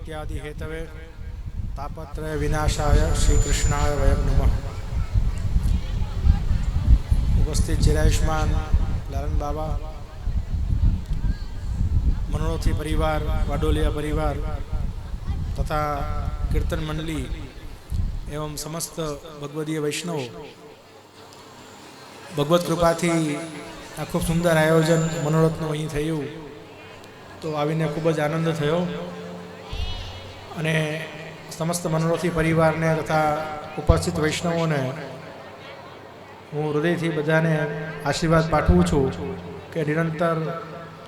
इत्यादि हेतवे तापत्रय विनाशाय श्री कृष्णाय वयं नमः। उपस्थित चिरायुष्मान लालन बाबा, मनोरथी परिवार, वाडोलिया परिवार तथा कीर्तन मंडली एवं समस्त भगवदीय वैष्णव, भगवत कृपा थी आ खूब सुंदर आयोजन मनोरथનું અહીં થયું તો આવીને ખૂબ જ આનંદ થયો અને સમસ્ત મનોરથી પરિવારને તથા ઉપસ્થિત વૈષ્ણવોને હું હૃદયથી બધાને આશીર્વાદ પાઠવું છું કે નિરંતર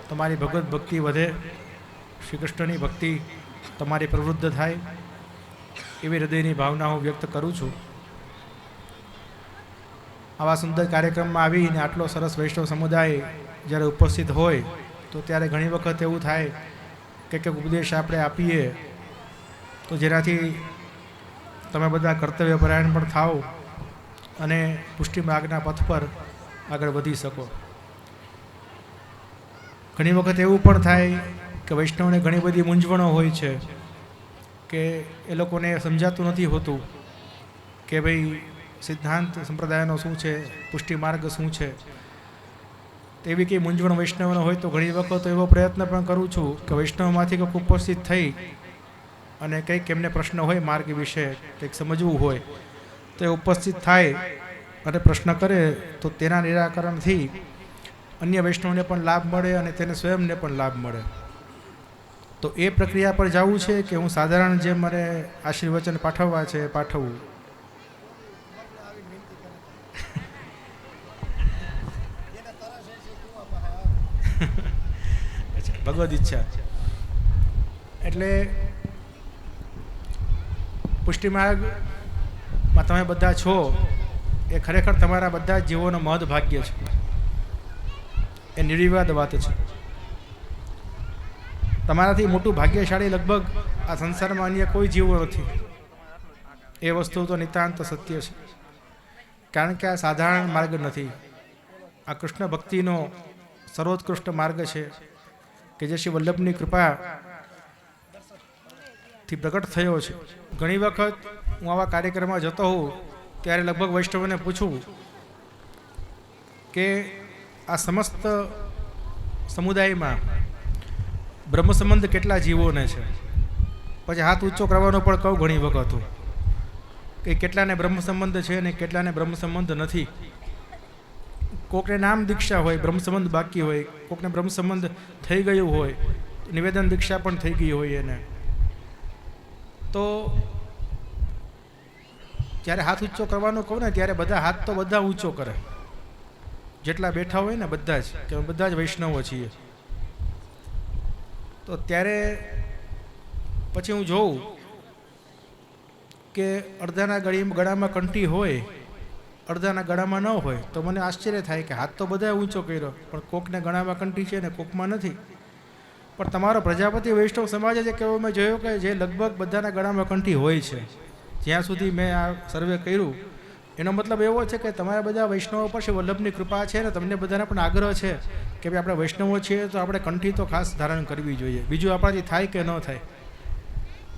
તમારી ભગવત ભક્તિ વધે, શ્રી કૃષ્ણની ભક્તિ તમારી પ્રવૃદ્ધ થાય એવી હૃદયની ભાવના હું વ્યક્ત કરું છું। આવા સુંદર કાર્યક્રમમાં આવીને આટલો સરસ વૈષ્ણવ સમુદાય જ્યારે ઉપસ્થિત હોય તો ત્યારે ઘણી વખત એવું થાય કે કંઈક ઉપદેશ આપણે આપીએ તો જેનાથી તમે બધા કર્તવ્યપરાયણ પણ થાઓ અને પુષ્ટિ માર્ગના પથ પર આગળ વધી શકો। ઘણી વખત એવું પણ થાય કે વૈષ્ણવને ઘણી બધી મૂંઝવણો હોય છે કે એ લોકોને સમજાતું નથી હોતું કે ભાઈ સિદ્ધાંત સંપ્રદાયનો શું છે, પુષ્ટિ માર્ગ શું છે। તેવી કંઈ મૂંઝવણ વૈષ્ણવનો હોય તો ઘણી વખત એવો પ્રયત્ન પણ કરું છું કે વૈષ્ણવમાંથી કંઈક ઉપસ્થિત થઈ અને કંઈક એમને પ્રશ્ન હોય માર્ગ વિશે, કંઈક સમજવું હોય તો એ ઉપસ્થિત થાય અને પ્રશ્ન કરે તો તેના નિરાકરણથી અન્ય વૈષ્ણવને પણ લાભ મળે અને તેને સ્વયંને પણ લાભ મળે। તો એ પ્રક્રિયા પર જવું છે કે હું સાધારણ જે મને આશીર્વચન પાઠવવા છે પાઠવું। ભગવદ ઈચ્છા એટલે પુષ્ટિ માર્ગમાં તમે બધા છો એ ખરેખર તમારા બધા જીવોનો મહદ ભાગ્ય છે, એ નિર્વિવાદ વાત છે। તમારાથી મોટું ભાગ્યશાળી લગભગ આ સંસારમાં અન્ય કોઈ જીવો નથી, એ વસ્તુ તો નિતાંત સત્ય છે। કારણ કે આ સાધારણ માર્ગ નથી, આ કૃષ્ણ ભક્તિનો સર્વોત્કૃષ્ટ માર્ગ છે કે જે શ્રી વલ્લભની કૃપાથી પ્રગટ થયો છે। ઘણી વખત હું આવા કાર્યક્રમમાં જતો હોઉં ત્યારે લગભગ વૈષ્ણવને પૂછું કે આ સમસ્ત સમુદાયમાં બ્રહ્મ સંબંધ કેટલા જીવોને છે, પછી હાથ ઊંચો કરવાનો પણ કહું ઘણી વખત કે કેટલાને બ્રહ્મ સંબંધ છે અને કેટલાને બ્રહ્મ સંબંધ નથી। કોકને નામ દીક્ષા હોય, બ્રહ્મ સંબંધ બાકી હોય, કોકને બ્રહ્મ સંબંધ થઈ ગયું હોય, નિવેદન દીક્ષા પણ થઈ ગઈ હોય એને, તો જ્યારે હાથ ઊંચો કરવાનો કહું ને ત્યારે બધા હાથ તો બધા ઊંચો કરે, જેટલા બેઠા હોય ને બધા જ, કે બધા જ વૈષ્ણવો છીએ। તો ત્યારે પછી હું જોઉં કે અડધાના ગળામાં કંઠી હોય, અડધાના ગળામાં ન હોય, તો મને આશ્ચર્ય થાય કે હાથ તો બધાએ ઊંચો કર્યો પણ કોકને ગળામાં કંઠી છે ને કોકમાં નથી। પણ તમારો પ્રજાપતિ વૈષ્ણવ સમાજ જ કેવો મેં જોયો કે જે લગભગ બધાના ગળામાં કંઠી હોય છે, જ્યાં સુધી મેં આ સર્વે કર્યું એનો મતલબ એવો છે કે તમારા બધા વૈષ્ણવો પર શ્રી વલ્લભની કૃપા છે ને તમને બધાને પણ આગ્રહ છે કે ભાઈ આપણે વૈષ્ણવો છીએ તો આપણે કંઠી તો ખાસ ધારણ કરવી જોઈએ। બીજું આપણાથી થાય કે ન થાય,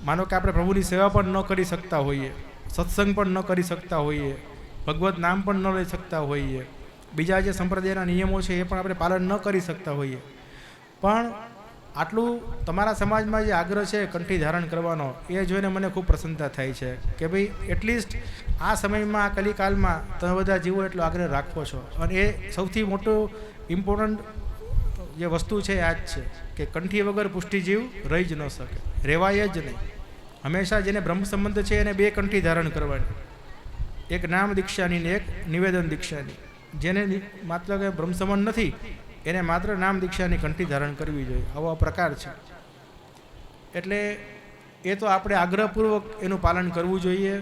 માનો કે આપણે પ્રભુની સેવા પણ ન કરી શકતા હોઈએ, સત્સંગ પણ ન કરી શકતા હોઈએ, ભગવત નામ પણ ન લઈ શકતા હોઈએ, બીજા જે સંપ્રદાયના નિયમો છે એ પણ આપણે પાલન ન કરી શકતા હોઈએ, પણ આટલું તમારા સમાજમાં જે આગ્રહ છે કંઠી ધારણ કરવાનો એ જોઈને મને ખૂબ પ્રસન્નતા થાય છે કે ભાઈ એટલીસ્ટ આ સમયમાં આ કલિકાલમાં તમે બધા જીવો એટલો આગ્રહ રાખો છો। અને એ સૌથી મોટું ઇમ્પોર્ટન્ટ જે વસ્તુ છે આ જ છે કે કંઠી વગર પુષ્ટિ જીવ રહી જ ન શકે, રહેવાય જ નહીં। હંમેશા જેને બ્રહ્મ સંબંધ છે એને બે કંઠી ધારણ કરવાની, એક નામ દીક્ષાની ને એક નિવેદન દીક્ષાની। જેને માત્ર કે બ્રહ્મ સંબંધ નથી એને માત્ર નામ દીક્ષાની કંઠી ધારણ કરવી જોઈએ, આવો પ્રકાર છે। એટલે એ તો આપણે આગ્રહપૂર્વક એનું પાલન કરવું જોઈએ,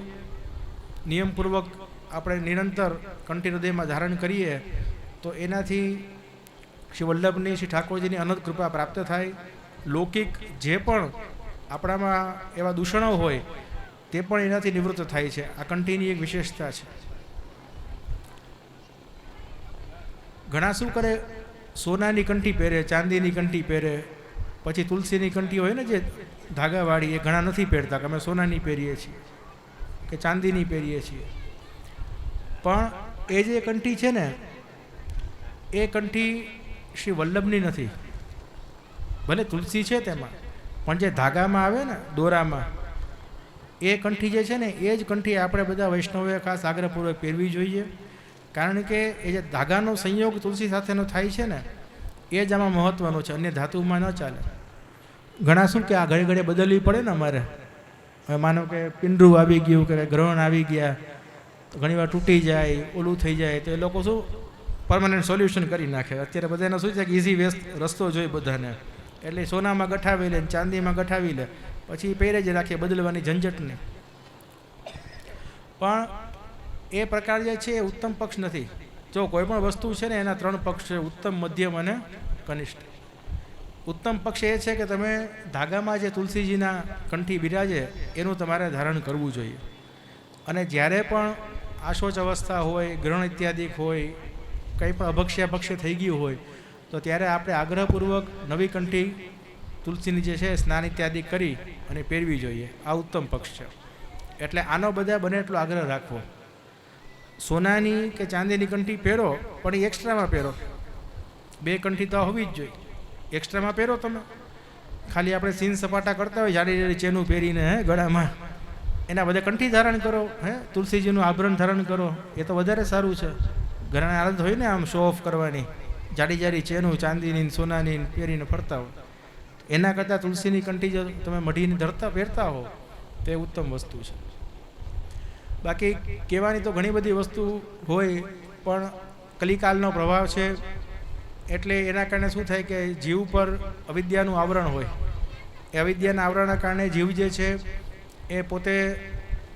નિયમપૂર્વક આપણે નિરંતર કંઠી હૃદયમાં ધારણ કરીએ તો એનાથી શ્રી વલ્લભની, શ્રી ઠાકોરજીની અનંત કૃપા પ્રાપ્ત થાય। લૌકિક જે પણ આપણામાં એવા દૂષણો હોય તે પણ એનાથી નિવૃત્ત થાય છે। આ કંઠીની એક વિશેષતા છે। ઘણા શું કરે, સોનાની કંઠી પહેરે, ચાંદીની કંઠી પહેરે, પછી તુલસીની કંઠી હોય ને જે ધાગાવાળી, એ ઘણા નથી પહેરતા, કે અમે સોનાની પહેરીએ છીએ કે ચાંદીની પહેરીએ છીએ. પણ એ જે કંઠી છે ને, એ કંઠી શ્રી વલ્લભની નથી. ભલે તુલસી છે તેમાં, પણ જે ધાગામાં આવે ને, દોરામાં, એ કંઠી જે છે ને, એ જ કંઠી આપણે બધા વૈષ્ણવોએ ખાસ આગ્રહપૂર્વક પહેરવી જોઈએ. કારણ કે એ જે ધાગાનો સંયોગ તુલસી સાથેનો થાય છે ને, એ જ આમાં મહત્ત્વનો છે, અન્ય ધાતુમાં ન ચાલે. ઘણા શું કે આ ઘડે ઘડે બદલવી પડે ને અમારે. હવે માનો કે પિંડરું આવી ગયું, કે ગ્રહણ આવી ગયા, તો ઘણીવાર તૂટી જાય, ઓલું થઈ જાય, તો એ લોકો શું પરમાનન્ટ સોલ્યુશન કરી નાખે. અત્યારે બધાને શું છે કે ઇઝી વેસ્ટ રસ્તો જોઈએ બધાને, એટલે સોનામાં ગઠાવી લે, ચાંદીમાં ગઠાવી લે, પછી પહેરે જ રાખીએ, બદલવાની ઝંઝટ નહીં. પણ એ પ્રકાર જે છે એ ઉત્તમ પક્ષ નથી. જો કોઈ પણ વસ્તુ છે ને, એના 3 પક્ષ છે: ઉત્તમ, મધ્યમ અને કનિષ્ઠ. ઉત્તમ પક્ષ એ છે કે તમે ધાગામાં જે તુલસીજીના કંઠી બિરાજે એનું તમારે ધારણ કરવું જોઈએ. અને જ્યારે પણ આશોચ અવસ્થા હોય, ગ્રહણ ઇત્યાદિક હોય, કંઈ પણ અભક્ષ્યાભક્ષ્ય થઈ ગયું હોય, તો ત્યારે આપણે આગ્રહપૂર્વક નવી કંઠી તુલસીની જે છે સ્નાન ઇત્યાદિ કરી અને પહેરવી જોઈએ. આ ઉત્તમ પક્ષ છે. એટલે આનો બધા બને એટલો આગ્રહ રાખવો. સોનાની કે ચાંદીની કંઠી પહેરો, પણ એ એક્સ્ટ્રામાં પહેરો. 2 કંઠી તો હોવી જ જોઈએ. એક્સ્ટ્રામાં પહેરો તમે. ખાલી આપણે સીન સપાટા કરતા હોય જાડી જાડી ચેનું પહેરીને ગળામાં, એના બધા કંઠી ધારણ કરો, તુલસીજીનું આભરણ ધારણ કરો, એ તો વધારે સારું છે. ઘણા આદત હોય ને આમ શો ઓફ કરવાની, જાડી જાડી ચેનું ચાંદીની સોનાની પહેરીને ફરતા હોય. એના કરતાં તુલસીની કંઠી જો તમે મઢીને પહેરતા હો તો એ ઉત્તમ વસ્તુ છે. બાકી કહેવાની તો ઘણી બધી વસ્તુ હોય, પણ કલિકાલનો પ્રભાવ છે, એટલે એના કારણે શું થાય કે જીવ પર અવિદ્યાનું આવરણ હોય. એ અવિદ્યાના આવરણના કારણે જીવ જે છે એ પોતે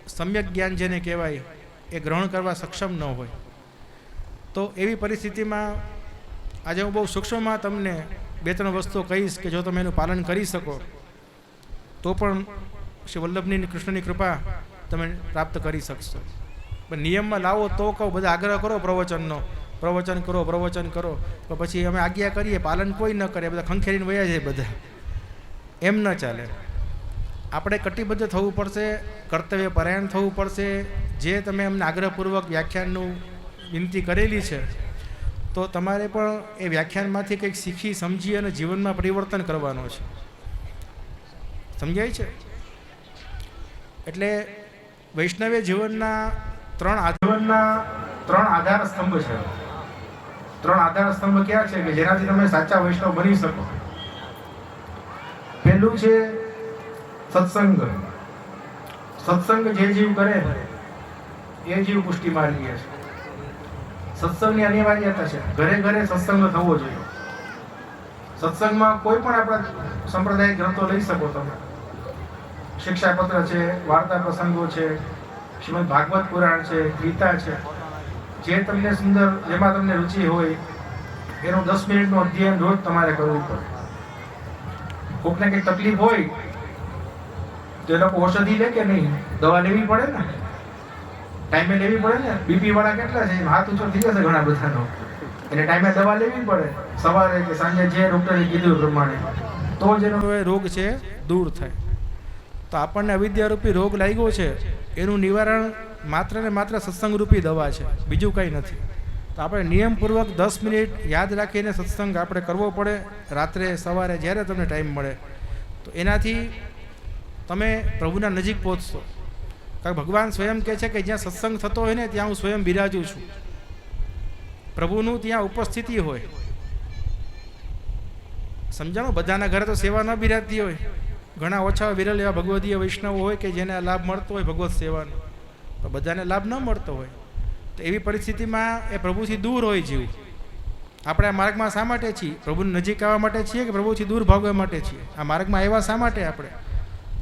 સમ્યક જ્ઞાન જેને કહેવાય એ ગ્રહણ કરવા સક્ષમ ન હોય. તો એવી પરિસ્થિતિમાં આજે હું બહુ સૂક્ષ્મમાં તમને 2-3 વસ્તુઓ કહીશ કે જો તમે એનું પાલન કરી શકો તો પણ શ્રી વલ્લભની કૃષ્ણની કૃપા તમે પ્રાપ્ત કરી શકશો. પણ નિયમમાં લાવો તો કહો, બધા આગ્રહ કરો પ્રવચનનો, પ્રવચન કરો, તો પછી અમે આજ્ઞા કરીએ, પાલન કોઈ ન કરે, બધા ખંખેરીને વયા જાય બધા. એમ ન ચાલે. આપણે કટિબદ્ધ થવું પડશે, કર્તવ્ય પરાયણ થવું પડશે. જે તમે અમને આગ્રહપૂર્વક વ્યાખ્યાનનું વિનંતી કરેલી છે, તો તમારે પણ એ વ્યાખ્યાનમાંથી કંઈક શીખી સમજી અને જીવનમાં પરિવર્તન કરવાનો છે. સમજાય છે? એટલે વૈષ્ણવ્ય જીવનના 3 આધાર સ્તંભ છે. 3 આધાર સ્તંભ ક્યાં છે કે જેનાથી તમે સાચા વૈષ્ણવ બની શકો? પહેલું છે સત્સંગ. સત્સંગ જે જીવ કરે એ જીવ પુષ્ટિ માર્ગી છે. સત્સંગની અનિવાર્યતા છે. ઘરે ઘરે સત્સંગ થવો જોઈએ. સત્સંગમાં કોઈ પણ આપણા સંપ્રદાય ગ્રંથો લઈ શકો તમે. શિક્ષાપત્ર છે, વાર્તા પ્રસંગો છે, શ્રીમદ ભાગવત પુરાણ છે, ગીતા છે, જે તમને સુંદર, જેમાં તમને રુચિ હોય એનું 10 મિનિટનું અધ્યયન રોજ તમારે કરવું પડે. કોકને કંઈક તકલીફ હોય તો એ લોકો ઔષધિ લે કે નહીં? દવા લેવી પડે ને, ટાઈમે લેવી પડે ને. બીપી વાળા કેટલા છે, હાથ ઊંચો થઈ જશે ઘણા બધાનો, એટલે ટાઈમે દવા લેવી પડે, સવારે કે સાંજે જે ડૉક્ટરે કીધું પ્રમાણે, તો જેનો રોગ છે દૂર થાય. તો આપણને અવિદ્યારૂપી રોગ લાગ્યો છે, એનું નિવારણ માત્ર ને માત્ર સત્સંગરૂપી દવા છે, બીજું કંઈ નથી. તો આપણે નિયમપૂર્વક 10 મિનિટ યાદ રાખીને સત્સંગ આપણે કરવો પડે, રાત્રે સવારે જ્યારે તમને ટાઈમ મળે. તો એનાથી તમે પ્રભુના નજીક પહોંચશો. કારણ ભગવાન સ્વયં કહે છે કે જ્યાં સત્સંગ થતો હોય ને ત્યાં હું સ્વયં બિરાજું છું. પ્રભુનું ત્યાં ઉપસ્થિતિ હોય. સમજાણો? બધાના ઘરે તો સેવા ન બિરાજતી હોય. ઘણા ઓછા વિરલ એવા ભગવદીય વૈષ્ણવ હોય કે જેને લાભ મળતો હોય ભગવત સેવાનો, તો બધાને લાભ ન મળતો હોય. તો એવી પરિસ્થિતિમાં એ પ્રભુથી દૂર હોય જીવ. આપણે આ માર્ગમાં શા માટે છીએ? પ્રભુની નજીક આવવા માટે છીએ કે પ્રભુથી દૂર ભાગવા માટે છીએ? આ માર્ગમાં આવ્યા શા માટે?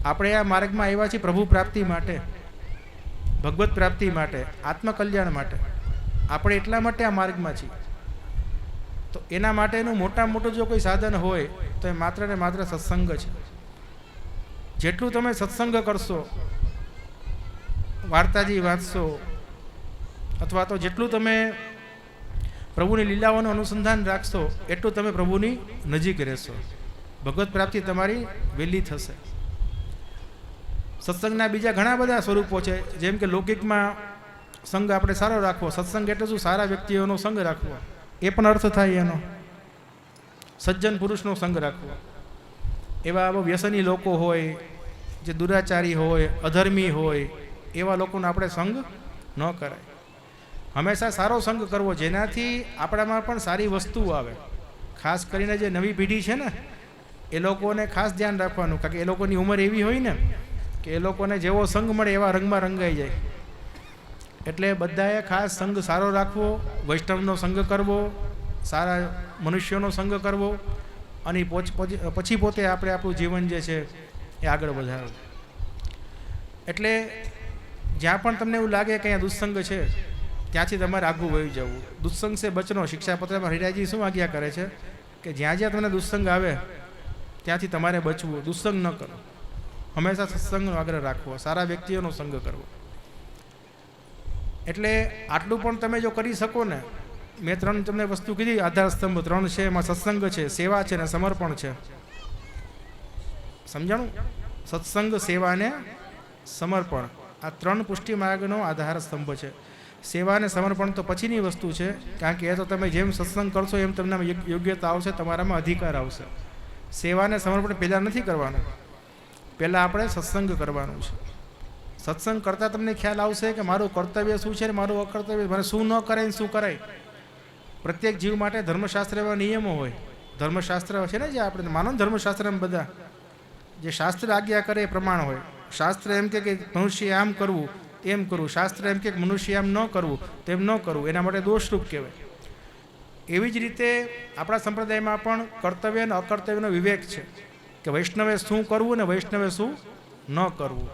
આપણે આ માર્ગમાં આવ્યા છીએ પ્રભુ પ્રાપ્તિ માટે, ભગવત પ્રાપ્તિ માટે, આત્મકલ્યાણ માટે. આપણે એટલા માટે આ માર્ગમાં છીએ. તો એના માટેનું મોટામાં મોટું જો કોઈ સાધન હોય તો એ માત્ર ને માત્ર સત્સંગ છે. જેટલું તમે સત્સંગ કરશો, વાર્તાજી વાંચશો, અથવા તો જેટલું તમે પ્રભુની લીલાઓનું અનુસંધાન રાખશો, એટલું તમે પ્રભુની નજીક રહેશો. ભગવત પ્રાપ્તિ તમારી વહેલી થશે. સત્સંગના બીજા ઘણા બધા સ્વરૂપો છે, જેમ કે લૌકિકમાં સંગ આપણે સારો રાખવો. સત્સંગ એટલે શું? સારા વ્યક્તિઓનો સંગ રાખવો, એ પણ અર્થ થાય એનો. સજ્જન પુરુષનો સંગ રાખવો. એવા વ્યસની લોકો હોય, જે દુરાચારી હોય, અધર્મી હોય, એવા લોકોનો આપણે સંગ ન કરાય. હંમેશા સારો સંગ કરવો, જેનાથી આપણામાં પણ સારી વસ્તુ આવે. ખાસ કરીને જે નવી પેઢી છે ને, એ લોકોને ખાસ ધ્યાન રાખવાનું, કારણ કે એ લોકોની ઉંમર એવી હોય ને કે એ લોકોને જેવો સંગ મળે એવા રંગમાં રંગાઈ જાય. એટલે બધાએ ખાસ સંગ સારો રાખવો, વૈષ્ણવનો સંગ કરવો, સારા મનુષ્યોનો સંગ કરવો, અને પછી પોતે આપણે આપણું જીવન જે છે એ આગળ વધારવું. એટલે જ્યાં પણ તમને એવું લાગે કે અહીંયા દુસ્સંગ છે, ત્યાંથી તમારે આગું વહી જવું. દુસ્સંગ સે બચનો શિક્ષાપત્રમાં હરિરાયજી શું આજ્ઞા કરે છે કે જ્યાં જ્યાં તમને દુસ્સંગ આવે ત્યાંથી તમારે બચવું. દુસ્સંગ ન કરો, હંમેશા સત્સંગનો આગ્રહ રાખવો, સારા વ્યક્તિઓનો સંગ કરવો. એટલે આટલું પણ તમે જો કરી શકો ને, મેં 3 તમને વસ્તુ કીધી, આધાર સ્તંભ 3 છે, એમાં સત્સંગ છે, સેવા છે ને સમર્પણ છે. સમજાણું? સત્સંગ, સેવા ને સમર્પણ, આ 3 પુષ્ટિ માર્ગનો આધાર સ્તંભ છે. સેવા અને સમર્પણ તો પછીની વસ્તુ છે, કારણ કે એ તો તમે જેમ સત્સંગ કરશો એમ તમને યોગ્યતા આવશે, તમારામાં અધિકાર આવશે. સેવા અને સમર્પણ પહેલાં નથી કરવાનું, પહેલાં આપણે સત્સંગ કરવાનું છે. સત્સંગ કરતાં તમને ખ્યાલ આવશે કે મારું કર્તવ્ય શું છે ને મારું અકર્તવ્ય, મને શું ન કરાય ને શું કરાય. પ્રત્યેક જીવ માટે ધર્મશાસ્ત્ર એવા નિયમો હોય. ધર્મશાસ્ત્ર છે ને, જે આપણે માનો ધર્મશાસ્ત્રમાં બધા જે શાસ્ત્ર આજ્ઞા કરે એ પ્રમાણ હોય. શાસ્ત્ર એમ કે મનુષ્ય આમ કરવું એમ કરવું, શાસ્ત્ર એમ કે મનુષ્ય આમ ન કરવું તેમ ન કરવું, એના માટે દોષરૂપ કહેવાય. એવી જ રીતે આપણા સંપ્રદાયમાં પણ કર્તવ્ય અને અકર્તવ્યનો વિવેક છે કે વૈષ્ણવે શું કરવું ને વૈષ્ણવે શું ન કરવું.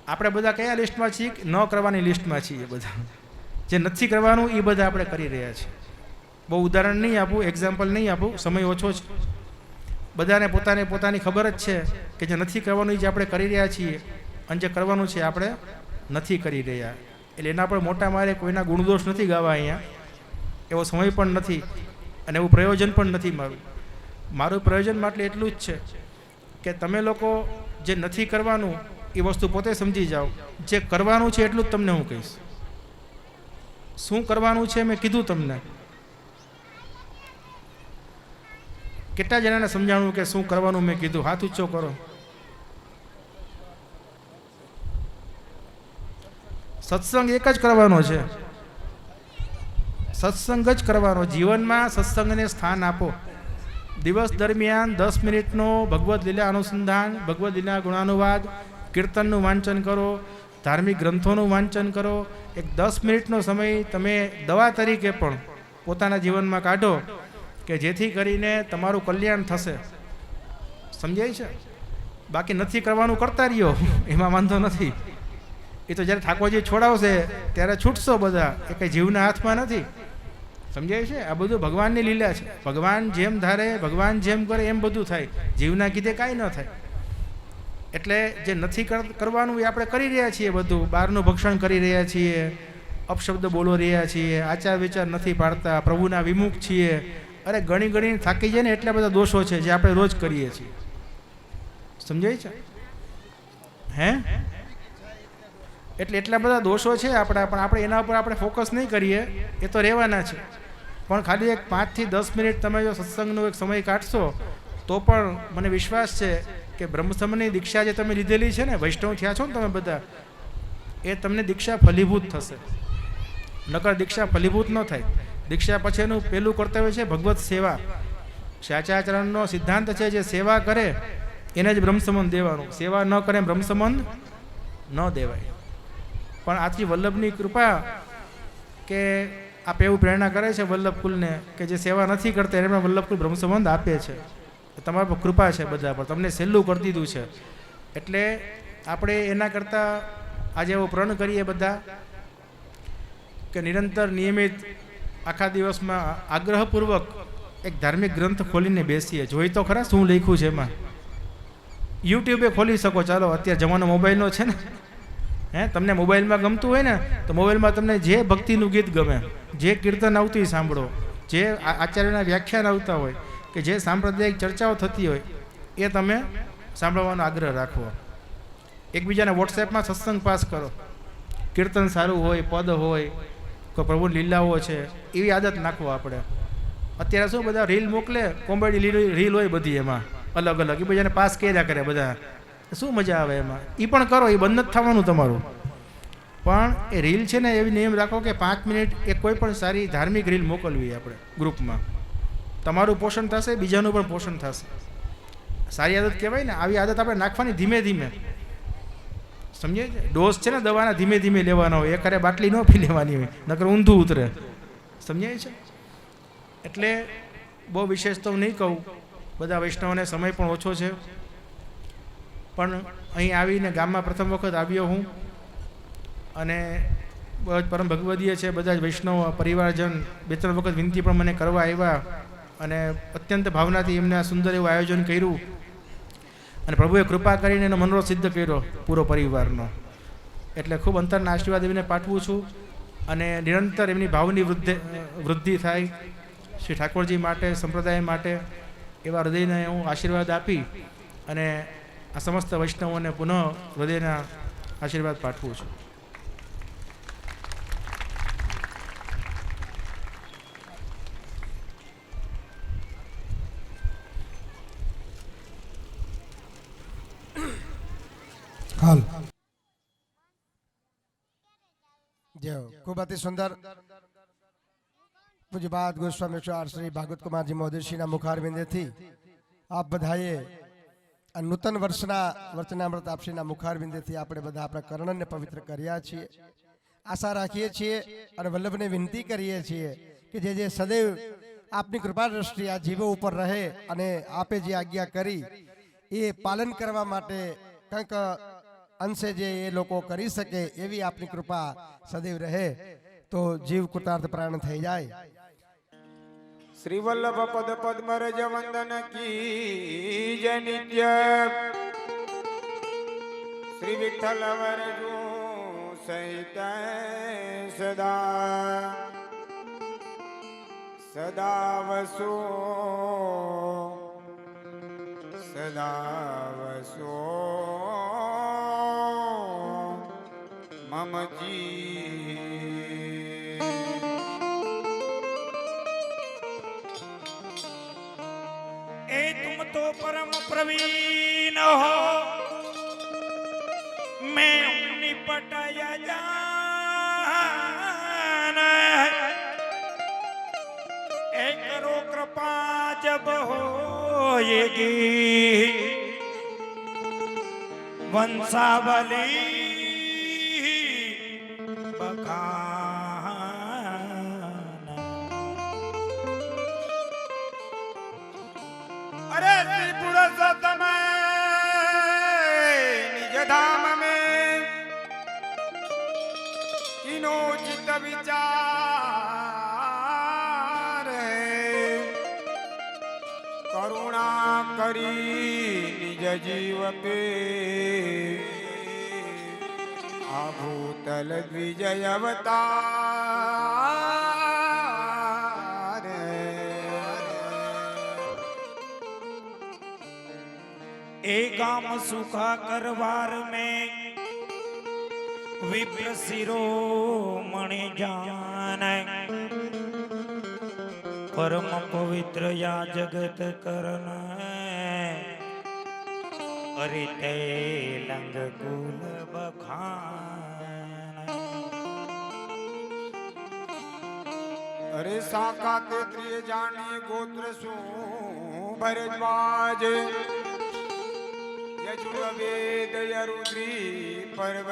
આપણે બધા કયા લિસ્ટમાં છીએ? ન કરવાની લિસ્ટમાં છીએ બધા. જે નથી કરવાનું એ બધા આપણે કરી રહ્યા છીએ. બહુ ઉદાહરણ નહીં આપું, એક્ઝામ્પલ નહીં આપું, સમય ઓછો છે. બધાને પોતાની ખબર જ છે કે જે નથી કરવાનું એ જે આપણે કરી રહ્યા છીએ, અને જે કરવાનું છે આપણે નથી કરી રહ્યા. એટલે એના પર મોટા મારે કોઈના ગુણદોષ નથી ગાવા અહીંયા, એવો સમય પણ નથી અને એવું પ્રયોજન પણ નથી મારું પ્રયોજન માટે એટલું જ છે કે તમે લોકો જે નથી કરવાનું એ વસ્તુ પોતે સમજી જાઓ. જે કરવાનું છે એટલું જ તમને હું કહીશ. શું કરવાનું છે મેં કીધું તમને. કેટલા જણાને સમજાણું કે શું કરવાનું મેં કીધું? હાથ ઊંચો કરો. સત્સંગ એક જ કરવાનો છે, સત્સંગ જ કરવાનો. જીવનમાં સત્સંગને સ્થાન આપો. દિવસ દરમિયાન 10 મિનિટનો ભગવદ્ લીલા અનુસંધાન, ભગવદ્ લીલા ગુણાનુવાદ, કીર્તનનું વાંચન કરો, ધાર્મિક ગ્રંથોનું વાંચન કરો. એક 10 મિનિટનો સમય તમે દવા તરીકે પણ પોતાના જીવનમાં કાઢો કે જેથી કરીને તમારું કલ્યાણ થશે. સમજાય છે? બાકી નથી કરવાનું કરતા રહ્યો એમાં વાંધો નથી. એ તો જ્યારે ઠાકોરજી છોડાવશે ત્યારે છૂટશો બધા, એ કંઈ જીવના હાથમાં નથી. સમજાય છે? આ બધું ભગવાનની લીલા છે. ભગવાન જેમ ધારે, ભગવાન જેમ કરે એમ બધું થાય. જીવના કીધે કાંઈ ન થાય. એટલે જે નથી કરવાનું એ આપણે કરી રહ્યા છીએ. બધું બહારનું ભક્ષણ કરી રહ્યા છીએ, અપશબ્દ બોલો રહ્યા છીએ, આચાર વિચાર નથી પાડતા, પ્રભુના વિમુખ છીએ. અરે ગણી થાકી જાય ને એટલા બધા દોષો છે જે આપણે રોજ કરીએ છીએ. સમજાય છે? હે? એટલે એટલા બધા દોષો છે આપણા, પણ આપણે એના ઉપર આપણે ફોકસ નહીં કરીએ, એ તો રહેવાના છે. પણ ખાલી એક 5 થી 10 મિનિટ તમે જો સત્સંગનો એક સમય કાઢશો તો પણ મને વિશ્વાસ છે કે બ્રહ્મસમની દીક્ષા જે તમે લીધેલી છે ને, વૈષ્ણવ થયા છો ને તમે બધા, એ તમને દીક્ષા ફલીભૂત થશે. નકર દીક્ષા ફલીભૂત ન થાય. દીક્ષા પછીનું પહેલું કર્તવ્ય છે ભગવત સેવા. શાચાચરણનો સિદ્ધાંત છે જે સેવા કરે એને જ બ્રહ્મસંબંધ દેવાનું, સેવા ન કરે બ્રહ્મસંબંધ ન દેવાય. પણ આથી વલ્લભની કૃપા કે આપ એવું પ્રેરણા કરે છે વલ્લભકુલને કે જે સેવા નથી કરતા એને વલ્લભકુલ બ્રહ્મસંબંધ આપે છે. તમારા પર કૃપા છે બધા પર, તમને સહેલું કરી દીધું છે. એટલે આપણે એના કરતાં આજે એવો પ્રણ કરીએ બધા કે નિરંતર નિયમિત આખા દિવસમાં આગ્રહપૂર્વક એક ધાર્મિક ગ્રંથ ખોલીને બેસીએ. જોઈ તો ખરા શું લખ્યું છે એમાં. યુટ્યુબે ખોલી શકો. ચાલો અત્યારે જમાનો મોબાઈલનો છે ને, તમને મોબાઈલમાં ગમતું હોય ને તો મોબાઈલમાં તમને જે ભક્તિનું ગીત ગમે, જે કીર્તન આવતું સાંભળો, જે આચાર્યના વ્યાખ્યાન આવતા હોય, કે જે સાંપ્રદાયિક ચર્ચાઓ થતી હોય એ તમે સાંભળવાનો આગ્રહ રાખવો. એકબીજાને વોટ્સએપમાં સત્સંગ પાસ કરો. કીર્તન સારું હોય, પદ હોય, કોઈ પ્રભુની લીલાઓ છે, એવી આદત નાખવો આપણે. અત્યારે શું બધા રીલ મોકલે, કોમેડી રીલ હોય બધી, એમાં અલગ અલગ એકબીજાને પાસ કર્યા કરે બધા. શું મજા આવે એમાં? એ પણ કરો, એ બંધ જ થવાનું તમારું. પણ એ રીલ છે ને એવી નિયમ રાખો કે 5 મિનિટ એ કોઈ પણ સારી ધાર્મિક રીલ મોકલવી આપણે ગ્રુપમાં. તમારું પોષણ થશે, બીજાનું પણ પોષણ થશે. સારી આદત કહેવાય ને. આવી આદત આપણે નાખવાની ધીમે ધીમે. સમજે છે? ડોઝ છે ને દવાના ધીમે ધીમે લેવાના હોય, એકારે બાટલી ન પી લેવાની હોય, નકર ઊંધું ઉતરે. સમજાય છે? એટલે બહુ વિશેષ તો નહીં કહું, બધા વૈષ્ણવોને સમય પણ ઓછો છે. પણ અહીં આવીને ગામમાં પ્રથમ વખત આવ્યો હું, અને પરમ ભગવદીય છે બધા જ વૈષ્ણવ પરિવારજન 2-3 વખત વિનંતી પણ મને કરવા આવ્યા, અને અત્યંત ભાવનાથી એમને આ સુંદર એવું આયોજન કર્યું, અને પ્રભુએ કૃપા કરીને એનો મનોરથ સિદ્ધ કર્યો પૂરો પરિવારનો. એટલે ખૂબ અંતરના આશીર્વાદ એમને પાઠવું છું, અને નિરંતર એમની ભાવની વૃદ્ધિ થાય. શ્રી ઠાકોરજી માટે, સંપ્રદાય માટે એવા હૃદયને હું આશીર્વાદ આપી અને આ સમસ્ત વૈષ્ણવોને પુનઃ હૃદયના આશીર્વાદ પાઠવું છું. હાલ જો ખૂબ અતિ સુંદર પૂજ્ય બાદ ગોસ્વામી શ્રી ભાગવત કુમારજી મહોદયશ્રીના મુખારબિંદેથી આપ બધાએ આ નૂતન વર્ષના વચનામૃત આપશ્રીના મુખારબિંદેથી આપણે બધા આપણા કર્ણને પવિત્ર કર્યા છીએ. આશા રાખીએ છીએ અને વલ્લભને વિનંતી કરીએ છીએ કે જે સદૈવ આપની કૃપા દ્રષ્ટિ આ જીવો ઉપર રહે, અને આપે જે આજ્ઞા કરી એ પાલન કરવા માટે કંઈક અંશે જે એ લોકો કરી શકે એવી આપની કૃપા સદૈવ રહે, તો જીવ કૃતાર્થ પ્રાણ થઈ જાય. શ્રી વલ્લભ પદ પદ્મરજ વંદન કી જય નિત્ય. શ્રી વિઠ્ઠલ વરજુ સહિત સદા સદા વસો સદા વસો મમજી. ए तुम तो परम प्रवीण हो, मैं निपट जान. ए करो कृपा जब होएगी वंशावली बखान. अरे श्री पुरुषोत्तम निज धाम में किनो चित विचार करुणा करी निज जीव पे आभूतल द्विजय अवतार. एक गाम सुखा करवार में विप्र शिरोमणि जान. परम पवित्र या जगत करण अरे ते लंग कुल बखान. अरे साका तेत्रिय जानी गोत्र सु भरद्वाज यजुर्वेद यरुद्री पर्व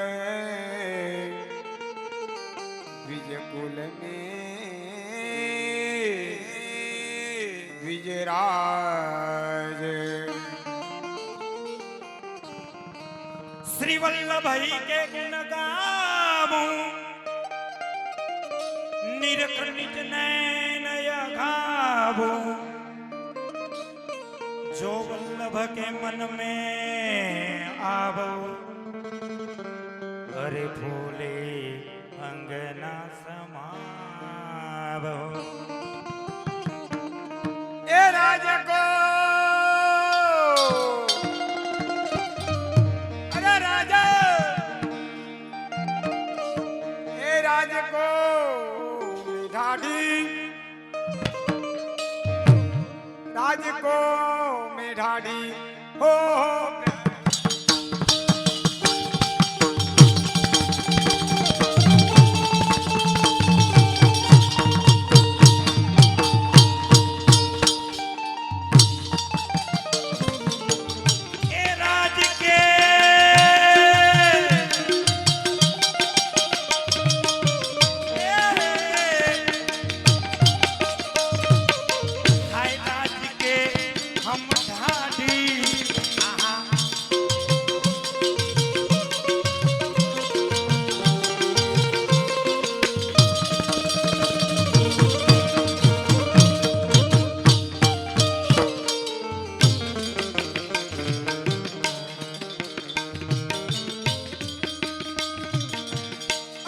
विजय कुल में विजयराज. श्री वल्लभ के गुण गाऊं निरख निज नैन गाऊं. जो वल्लभ के मन में आवो अरे फूले अंगना समावो. ए राज को राज को में ढाढ़ी हो ए राज के हाय राज के हम ढाढ़ी आहा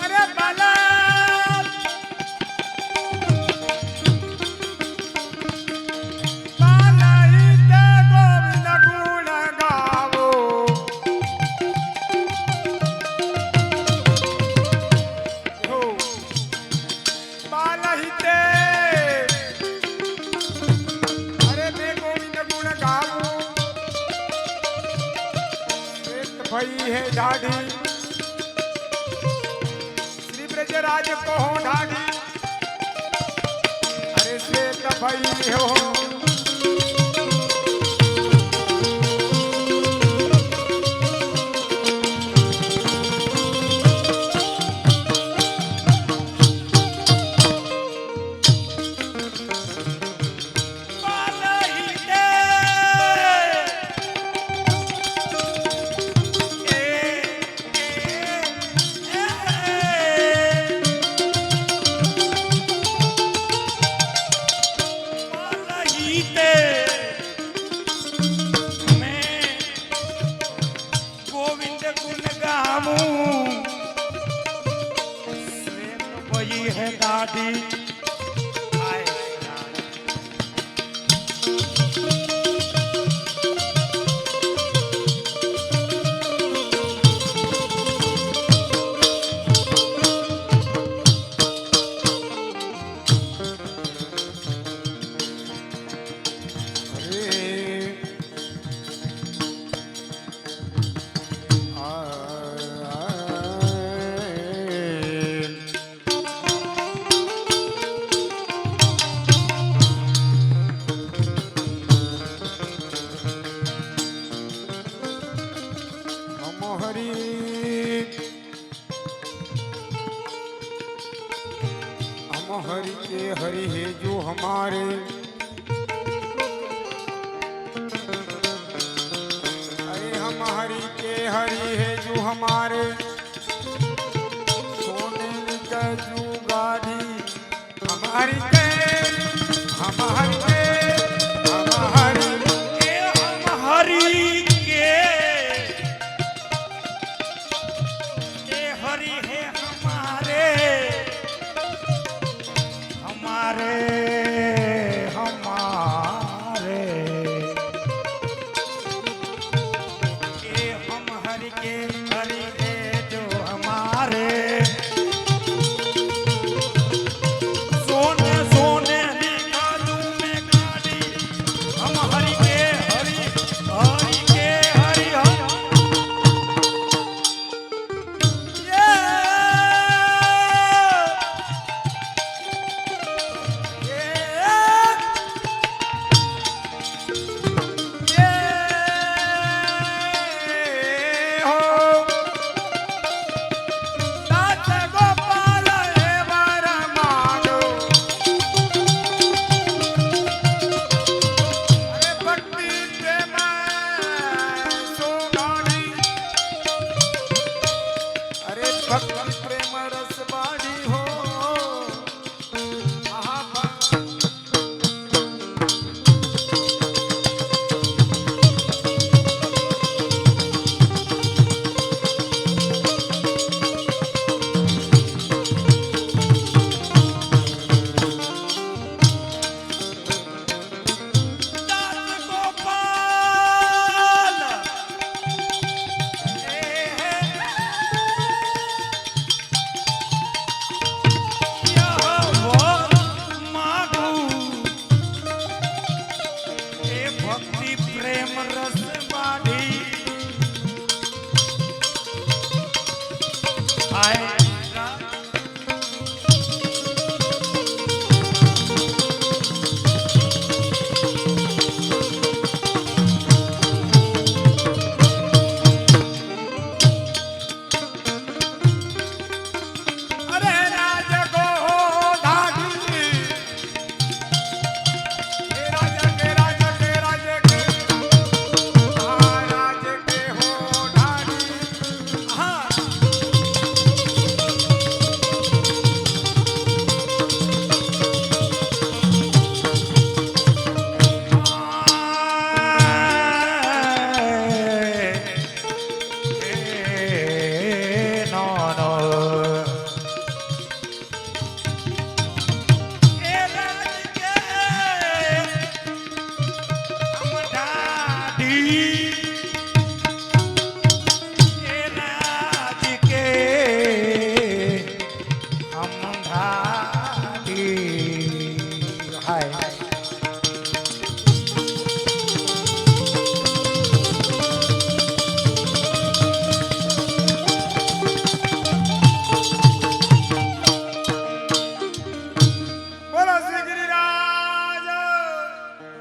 अरे बाला बाला ही ते गोविंद गुण गावो हो बाला ही ते अरे मैं गोविंद गुण गावो श्रेष्ठ भई है ढाढ़ी श्री ब्रजराज को हो ढाढ़ी अरे श्वेत भई हो गोविंद गुण गाऊं श्वेत भई है दादी हाय પ્રેમ રસ બાઢી આય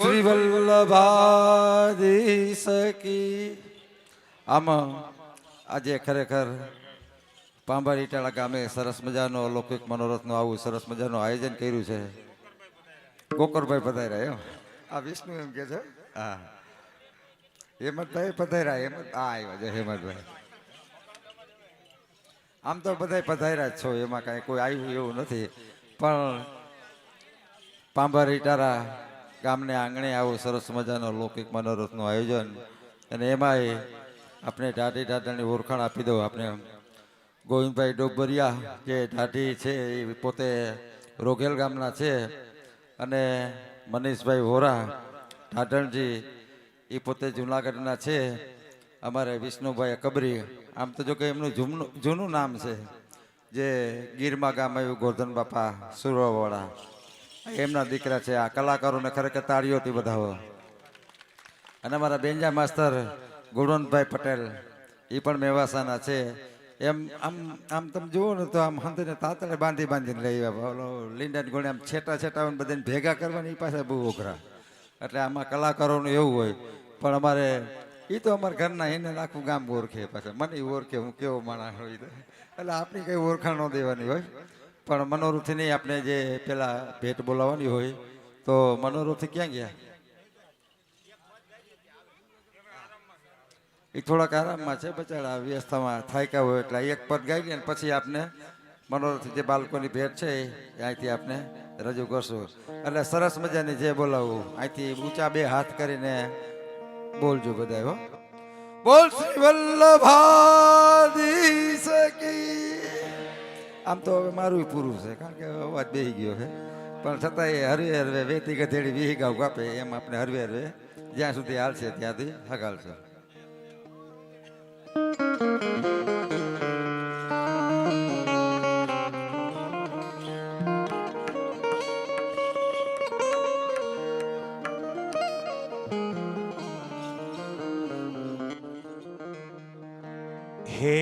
શ્રી વલ્લભાધીશ કી. આમાં આજે ખરેખર પાંભારી ઈટાળા ગામે સરસ મજાનો અલૌકિક મનોરથનું આવું સરસ મજાનું આયોજન કર્યું છે. ગોકરભાઈ પધાર્યા એમ આ વિષ્ણુ એમ કે છે. હા હેમંતભાઈ પધાર્યા. હેમંત આ આવ્યા છે હેમંતભાઈ. આમ તો બધા પધાર્યા જ છો, એમાં કાંઈ કોઈ આવ્યું એવું નથી, પણ પાંભારી ઈટાળા ગામને આંગણે આવું સરસ મજાનો લૌકિક મનોરથનું આયોજન, અને એમાંય આપણે ઢાઢી ઢાઢાની ઓળખાણ આપી દો. આપણે ગોવિંદભાઈ ડોબરિયા જે ઢાઢી છે એ પોતે રોઘેલ ગામના છે, અને મનીષભાઈ વોરા ઢાઢણજી એ પોતે જુનાગઢના છે. અમારે વિષ્ણુભાઈ અકબરી, આમ તો જો કે એમનું જૂનું નામ છે, જે ગીરમાં ગામ આવ્યું ગોરધન બાપા સુરવાવાળા, એમના દીકરા છે. આ કલાકારોને ખરેખર તાળીઓથી વધાવો. અને અમારા બેંજા માસ્તર ગુણવંતભાઈ પટેલ એ પણ મેવાસાના છે. એમ આમ આમ તમે જુઓ ને તો આમ હંતને તાતણે બાંધીને લઈ આવ્યા. લીંડા ગોળે આમ છેટા બધાને ભેગા કરવાની પાસે બહુ ઓઘરા. એટલે આમાં કલાકારોનું એવું હોય. પણ અમારે એ તો અમારા ઘરના એને આખું ગામ ઓળખે, પાછા મને ઓળખે હું કેવો માણસ હોય. એટલે આપણી કંઈ ઓળખાણ ન દેવાની હોય. પણ મનોરથની આપણે જે પેલા ભેટ બોલાવવાની હોય તો મનોરથ ક્યાં ગયા? એ થોડાક આરામમાં છે બચારા, વ્યવસ્થામાં થાક્યા હોય એટલે એક પદ ગાઈ ગયા ને પછી આપણે મનોરથ જે બાળકોની ભેટ છે એ અહીંથી આપણે રજૂ કરશું. એટલે સરસ મજાની જે બોલાવવું અહીંથી ઊંચા બે હાથ કરીને બોલજો બધા. હો બોલ શ્રી વલ્લભાધીશ કી. આમ તો હવે મારું પૂરું છે, કારણ કે અવાજ બેસી ગયો છે, પણ છતાંય હરવે હરવે વેતી ગધેડી વીહી ગાવ કાપે એમ આપણે હરવે હરવે જ્યાં સુધી હાલશે ત્યાંથી હગાલશે. હે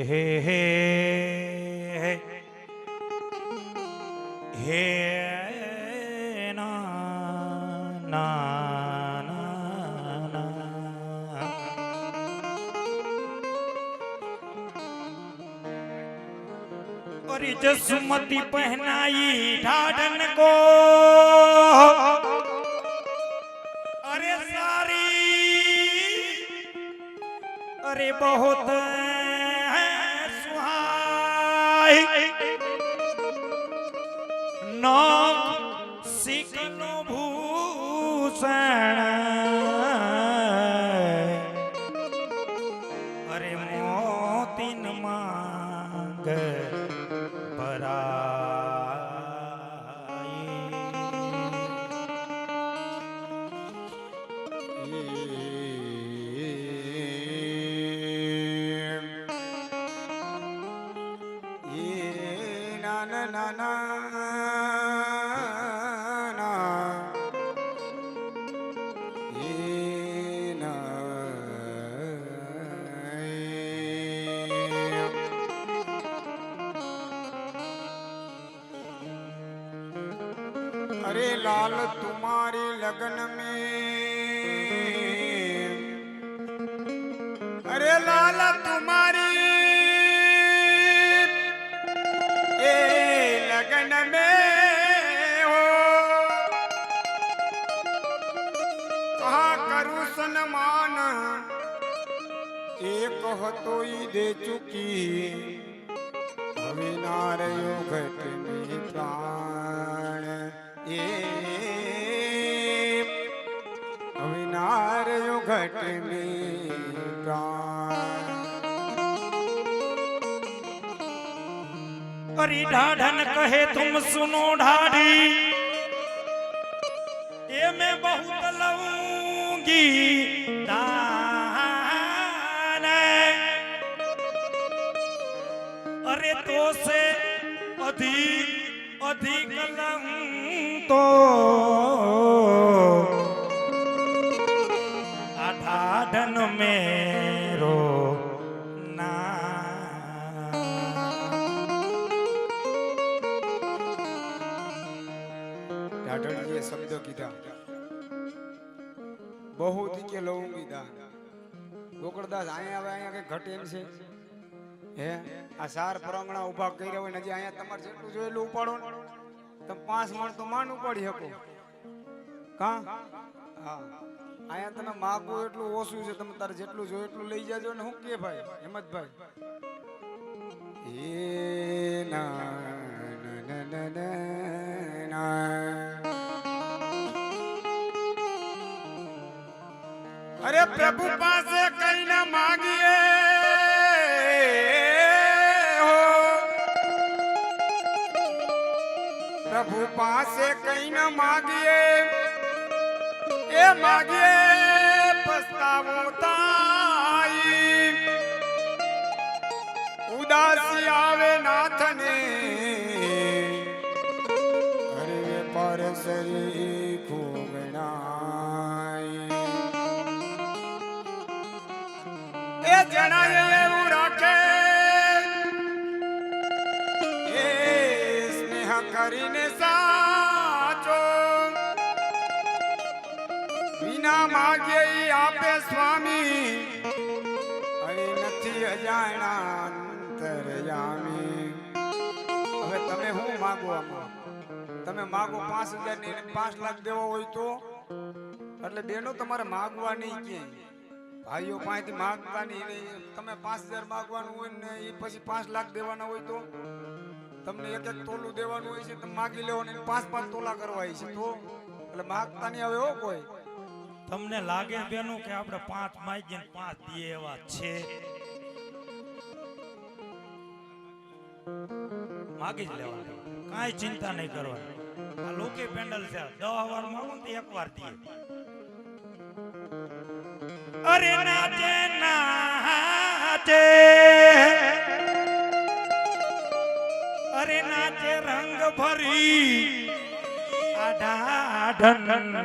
હે હે હે ના ના ના और जसमती पहनाई ढाढन को, अरे सारी अरे बहुत सुहाई नौक सिकनो भूषण, अरे मोतीन मांग लाल तुम्हारी लगन में, अरे लाल तुम्हारी ए लगन में हो, कहा करूं सन्मान एक હતો ઈ દે ચૂકી, હવે ના રહ્યો ઘટ में प्राण, ए હવે ના રહ્યો ઘટ में प्राण। अरे ढाढन कहे तुम सुनो ढाढ़ी, ये मैं बहुत लूंगी दान, अरे तो से अधिक अधिक लूं तो ढाढन मेरो ना। ઢાઢણજીએ શબ્દ કીધા, બહુ દીકે લઉંગી દાન। ગોકળદાસ અહીંયા આવે, અહીંયા કઈ ઘટે એમ છે હે? આ સાર પરંગણા ઉભા કર્યા હોય ને હજી અહીંયા તમારે જેટલું જોઈએ એટલું ઉપાડો ને, તમે 5 મણ તો માન ઉપાડી શકો કા? હા, અહીંયા તમે માગો એટલું ઓછું છે, તમે તારે જેટલું જોઈએ એટલું લઈ જાજો ને। શું કે ભાઈ હેમંતભાઈ? એ ના ના ના ના, अरे प्रभु पासे कहीं ना मांगिए हो, प्रभु पासे कहीं ना मांगिए, ए मांगिए पछतावो ताई, उदासी आवे नाथ ने, अरे परसरी खूबनाई, એ જણાય એવું રાખે, એ સ્નેહ કરીને સાચો, વિના માગે ઈ આપે સ્વામી, અરે નથી અજાણા અંતરયામી। હવે તમે શું માગો? આમાં તમે માગો 5,000 ને 5 લાખ દેવો હોય તો, એટલે બેનો તમારે માગવા નહીં ક્યાંય, ભાઈઓ પાસેથી માગતા નહીં। તમે 5,000 માગવાનું હોય ને એ પછી 5 લાખ દેવાના હોય તો તમને એક એક તોલું દેવાનું હોય છે, તમે માગી લેવો ને 5-5 તોલા કરવા છે તો, એટલે માગતા નહીં હવે હો કોઈ। તમને લાગે બેનું કે આપણે 5 માગીએ 5 દે એવા છે? માગી જ લેવા, કાંઈ ચિંતા નહીં કરવાની। આ લોકે પેન્ડલ છે, 10 વાર માગો ને એક વાર દે। અરે નાચે નાચે, અરે નાચે રંગ ભરી આ ઢાઢન,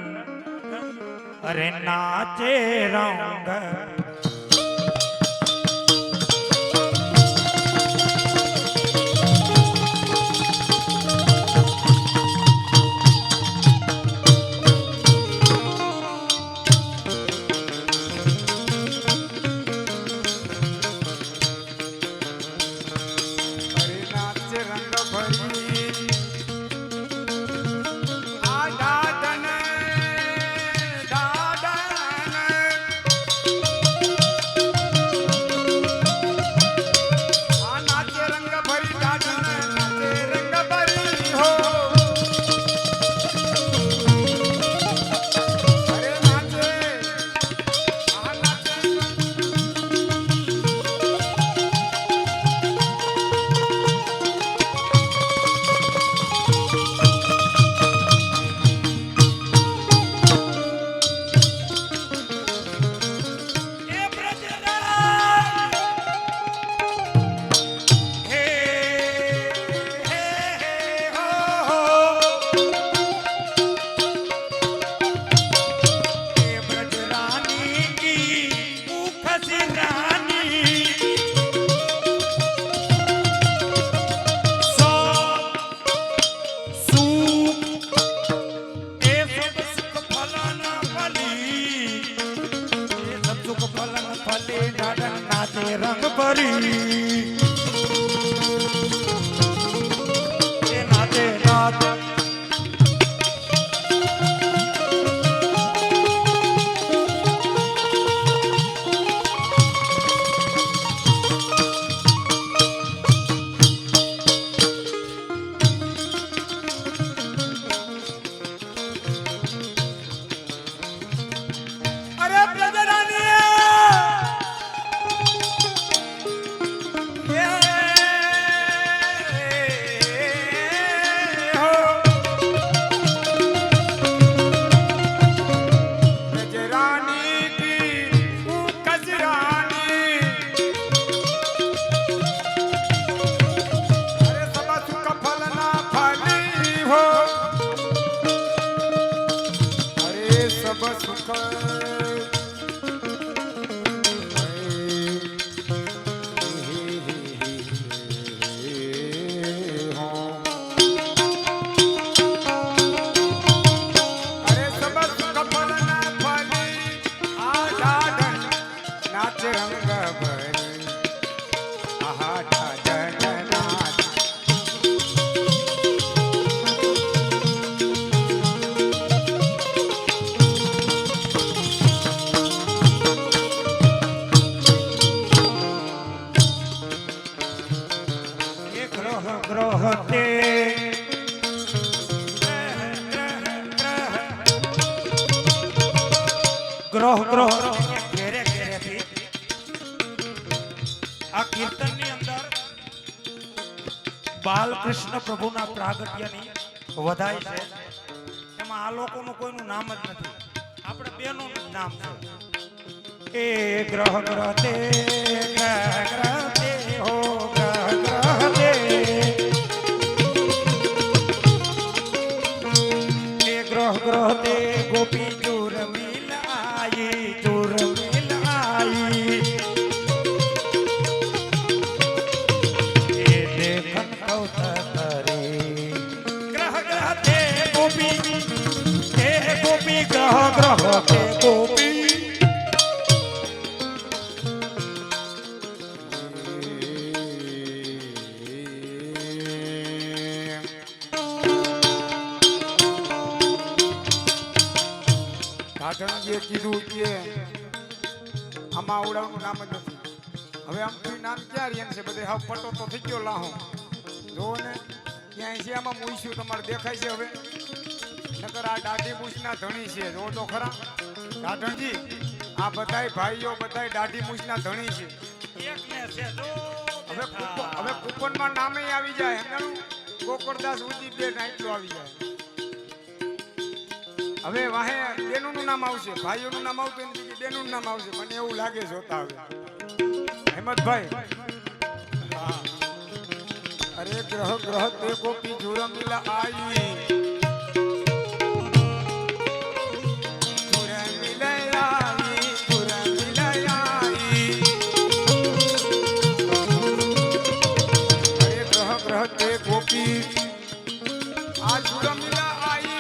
અરે નાચે રંગ ભરી એ નાતે નાત અરે પ્રજરાની ગ્રહ ઘેરે ઘેરેથી આ કીર્તનની અંદર બાલકૃષ્ણ પ્રભુના પ્રાગટ્યની વધાઈ છે. એમાં આ લોકોનું કોઈનું નામ જ નથી, આપણે બેનું નામ છે. એ ગ્રહ તે હો ગ્રહ તે એ ગ્રહ તે ગોપી ચૂર મિલાઈ ચૂર મિલાઈ એ દેખન કૌતરી ગ્રહ તે ગોપી તે ગોપી ગ્રહ તે ગોપી ઢાઢણજીએ કીધું કે આમાં આવડાવનું નામ જ નથી. હવે આમ કોઈ નામ ક્યાં રહ્યા છે, બધે હાવ પટો તો થઈ ગયો લાહો. જોવો ને ક્યાંય છે આમાં મૂઈશું તમારે દેખાય છે. હવે નકર આ દાઢી મૂછના ધણી છે, જો તો ખરા ઢાઢણજી. આ બધાય ભાઈઓ બધાય દાઢી મૂછના ધણી છે. એકને છે જો હવે કૂપનમાં નામે આવી જાય. સમજાણું? ગોકળદાસ ઉજી બેન આટલું આવી જાય. હવે વાહે બેનોનું નામ આવશે, ભાઈઓનું નામ આવતું નથી, બેનોનું નામ આવશે. મને એવું લાગે જોતા હવે હેમંતભાઈ. હા. અરે ગ્રહ તે ગોપી ઝુરમ મિલા આઈ ઝુરમ મિલા આઈ ઝુરમ મિલા આઈ. અરે ગ્રહ તે ગોપી આ ઝુરમ મિલા આઈ.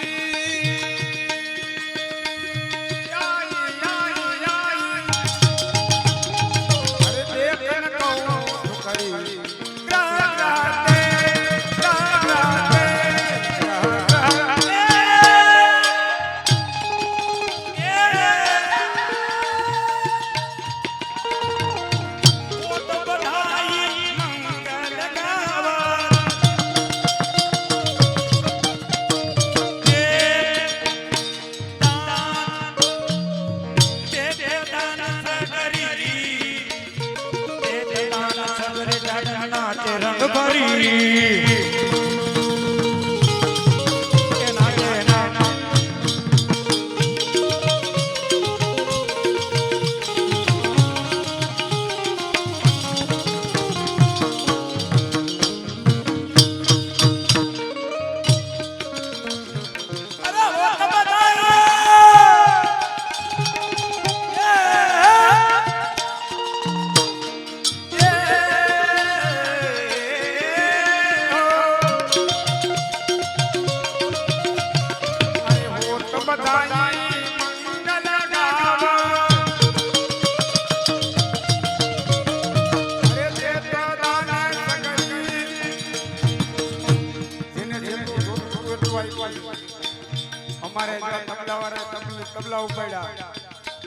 અમારે જો તબલા વાળા તબલા ઉપાડ્યા,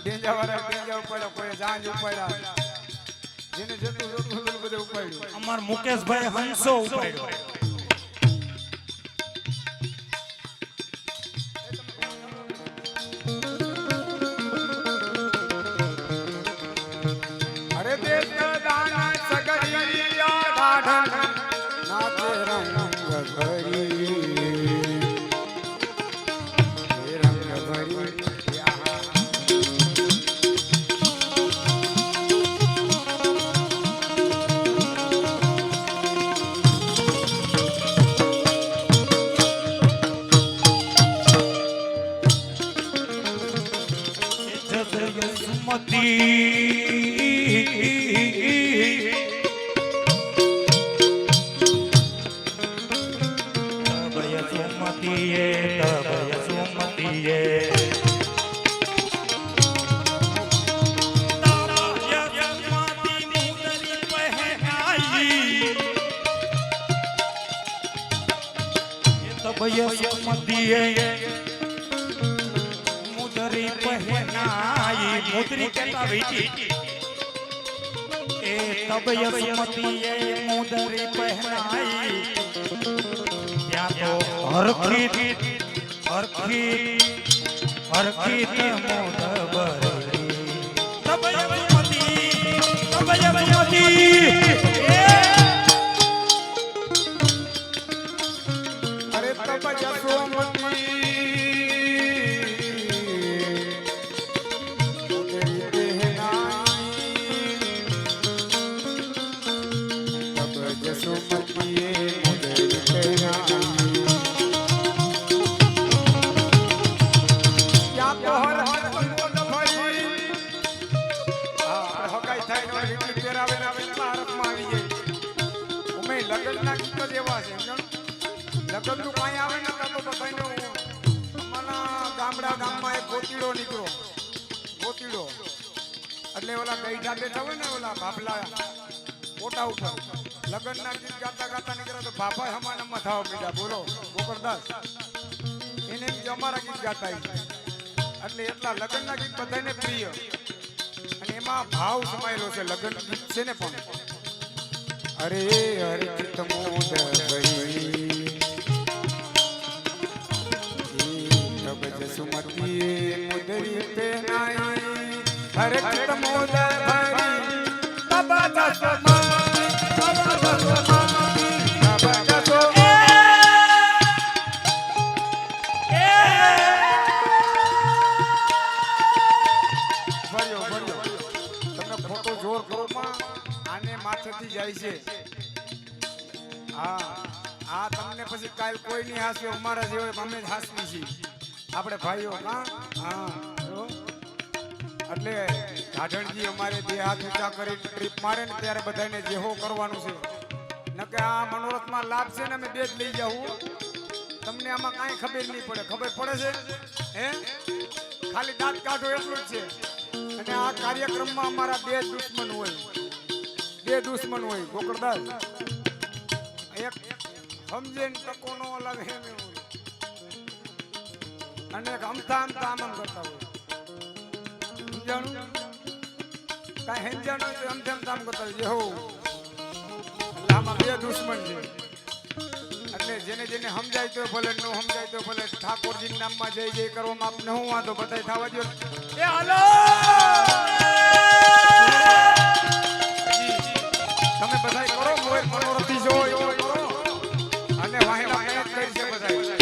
ડેંજા વાળા ડેંજા ઉપાડ્યા, કોઈ જાંજ ઉપાડ્યા, જેને જેટલું જોતું હતું બધું ઉપાડ્યું. અમાર મુકેશભાઈ હંસો ઉપાડ્યો. અરે દેશ દાના સગડિયા ઢાઢણ નાચે રંગ ભરી, રંગ ભરી મુદરી પહેનાઈ મુદરી કેતા વીટી એ તબય સુમતીએ મુદરી પહેનાઈ ત્યાં તો હરખી મોદ ભરી તબય સુમતી અરે તબ જસોમતી ઉદરી પહેનાઈ, તબ જસોમતીએ ઉદરી પહેનાઈ. ત્યાં તો હર મોદ ભરી. હા, હગાઈ થાય ને લીટી પહેરાવે ને કેટલા હરખમાં આવી જાય. ઉમે લગ્નના ગીત જ એવા છે સમજણ. લગ્નનું કાંઈ આવે ને તો બધાને અમારા ગામમાં એક ગોતીડો નીકળો, ગોતીડો એટલે ઓલા ગઈઢા બેઠા હોય ને ઓલા ભાભલા પોટા ઉપર લગ્નના ગીત ગાતા ગાતા નીકળ્યા તો ભાભા હમાનામાં થવા મીડા. બોલો ગોકળદાસ એને એમ કે અમારા ગીત ગાતા એટલે એટલા લગ્નના ગીત બધાને પ્રિય અને એમાં ભાવ સમાયેલો છે. લગ્ન ગીત છે ને પણ અરે હરે મોદ ભરી સુમતીએ મુદરી પહેનાઈ, હરે ચિત મોદ ભરી તબ જસોમતી, તબ જસોમતી, તબ જસો ભર્યો. તમે ખોટો જોર કરો માં આને માથેથી જાય છે. હા આ તમને પછી કાલ કોઈ નહીં હાસ્યો, અમારા જેવો અમે જ હાસવી છીએ આપણે ભાઈઓ. હા એટલે ઢાઢણજી અમારે બે હાથ ઊંચા કરી ટ્રીપ મારે ને ત્યારે બધાને જેહો કરવાનું છે. નકે આ મનોરથમાં લાભ છે ને અમે બે જ લઈ જાઉં. તમને આમાં કાંઈ ખબર નહીં પડે. ખબર પડે છે હે? ખાલી દાંત કાઢો એટલું જ છે. અને આ કાર્યક્રમમાં અમારા બે દુશ્મન હોય. ગોકળદાસ એક સમજે ને ટકો નો અલગ એમ એવું, અને અમથા આમ કરતા હોય. સમજાણું? કાંઈ સમજાણું તો આમ કરતા હોય. હો આમાં બે દુશ્મન છે. એટલે જેને સમજાય તો ભલે, ન સમજાય તો ભલે. ઠાકોરજી નામમાં જય જય કરવામાં આપને હું વાંધો બધાય થવા દો. એ હાલો તમે બધાય કરો, મનોરથી જો એવો કરો અને વાહેલા મહેનત કરી છે બધાય.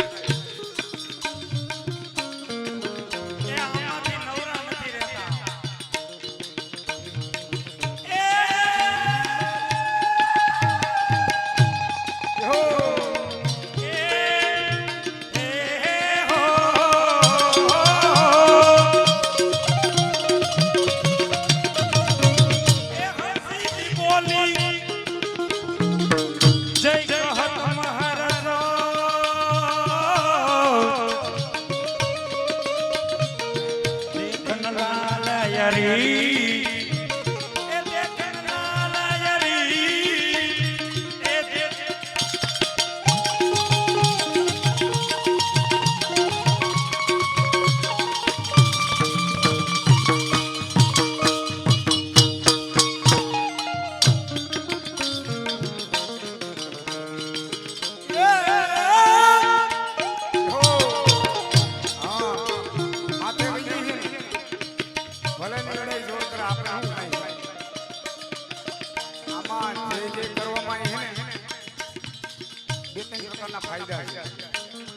કેટલા ફાયદા છે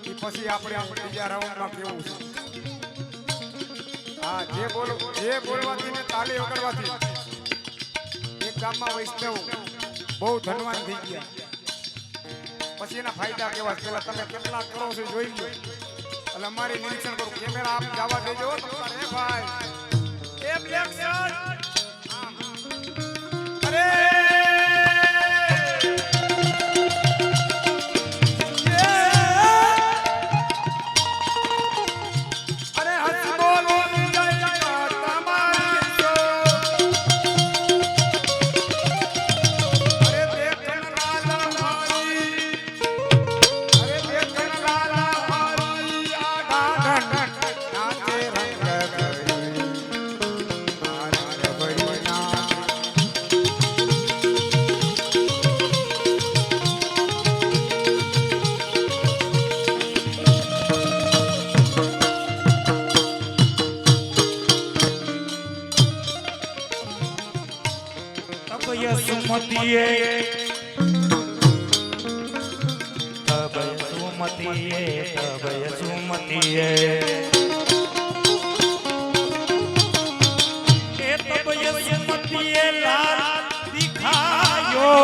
એ પછી આપણે બીજા રાઉન્ડમાં કેવું છે હા જે બોલવાથી ને તાલી વગાડવાથી એક ગામમાં વૈષ્ણવ બહુ ધનવાન થઈ ગયા પછી એના ફાયદા કેવા પેલા તમે કેટલા કરો છો જોઈ લો એટલે અમારી નિરીક્ષણ કરો કેમેરા આપ જવા દેજો તમારે ભાઈ એ બ્લેક શર્ટ અરે તબય સુમતીએ એ તબય સુમતીએ લાલ દિખાયો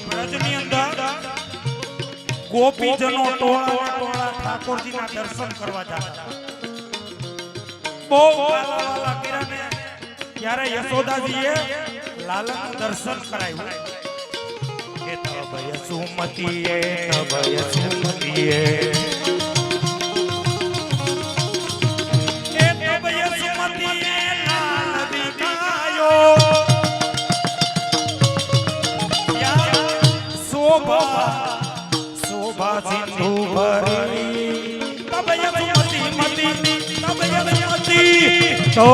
બ્રજની અંદર ગોપીજનો ટોળા ઠાકોરજીના દર્શન કરવા જતા બહુ વાલા કર્યા ને ત્યારે યશોદાજીએ લાલાનું દર્શન કરાવ્યું કે તબય સુમતીએ એ તબય સુમતીએ લાલ દિખાયો શોભા સિંધુ ભરી તબય સુમતી તો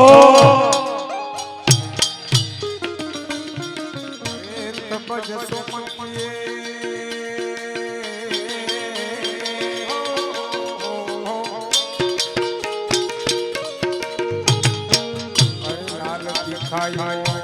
અરે લાલ દિખાયો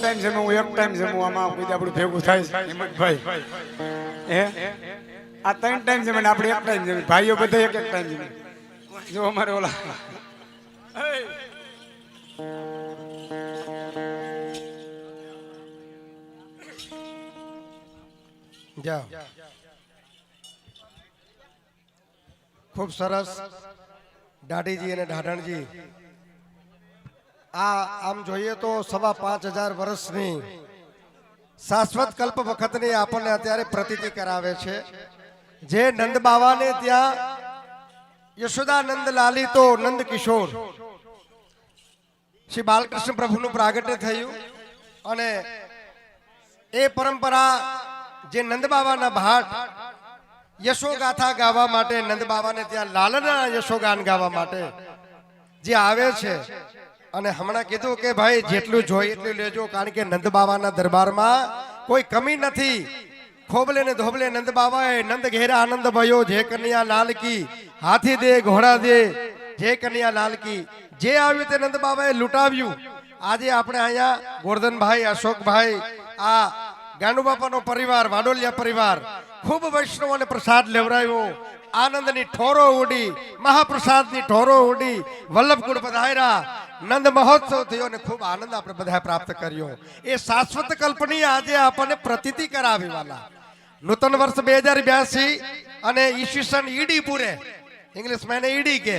ટાઈમ જમે હું એક ટાઈમ જમું આમાં કોઈ આપણું ભેગું થાય છે હિંમતભાઈ હે આ 3 ટાઈમ જમે ને આપણે એક ટાઈમ જમે ભાઈઓ બધા એક એક ટાઈમ જમે જો અમારે ઓલા જાઓ ખૂબ સરસ દાઢીજી અને ઢાઢણજી આ આમ જોઈએ તો 5,500 વર્ષની શાશ્વત કલ્પ વખતની આપણને અત્યારે પ્રતીતિ કરાવે છે જે નંદ બાવાને ત્યાં યશોદાનંદ લાલી તો નંદ કિશોર શ્રી બાલકૃષ્ણ પ્રભુનું પ્રાગટ્ય થયું અને એ પરંપરા જે નંદ બાવાના ભાટ યશોગાથા ગાવા માટે નંદ બાવાને ત્યાં લાલના યશોગાન ગાવા માટે જે આવે છે અને હમણાં કીધું કે ભાઈ જેટલું જોઈએ એટલું લેજો કારણ કે નંદ બાવાના દરબારમાં કોઈ કમી નથી ખોબલે ને ધોબલે નંદ બાવાએ નંદ ઘેરા આનંદ ભયો જે કન્યા લાલ કી હાથી દે ઘોડા દે જે કન્યા લાલ કી જે આવ્યું તે નંદ બાવાએ લૂંટાવ્યું આજે આપણે અહીંયા ગોરધનભાઈ અશોકભાઈ આ ગાંડુબાપાનો પરિવાર વાડોલિયા પરિવાર ખૂબ વૈષ્ણવોને પ્રસાદ લેવરાયો આનંદની ઠોરો ઉડી મહાપ્રસાદની ઠોરો ઉડી વલ્લભકુળ પધાર્યા નંદ મહોત્સવ થયો અને ખૂબ આનંદ આપણે બધા પ્રાપ્ત કર્યો એ શાશ્વત કલ્પની આજે આપણને પ્રતીતિ કરાવી વાલા નૂતન વર્ષ 2082 અને ઈસવીસન ઈડી પૂરે ઇંગ્લિશમાં એને ઈડી કે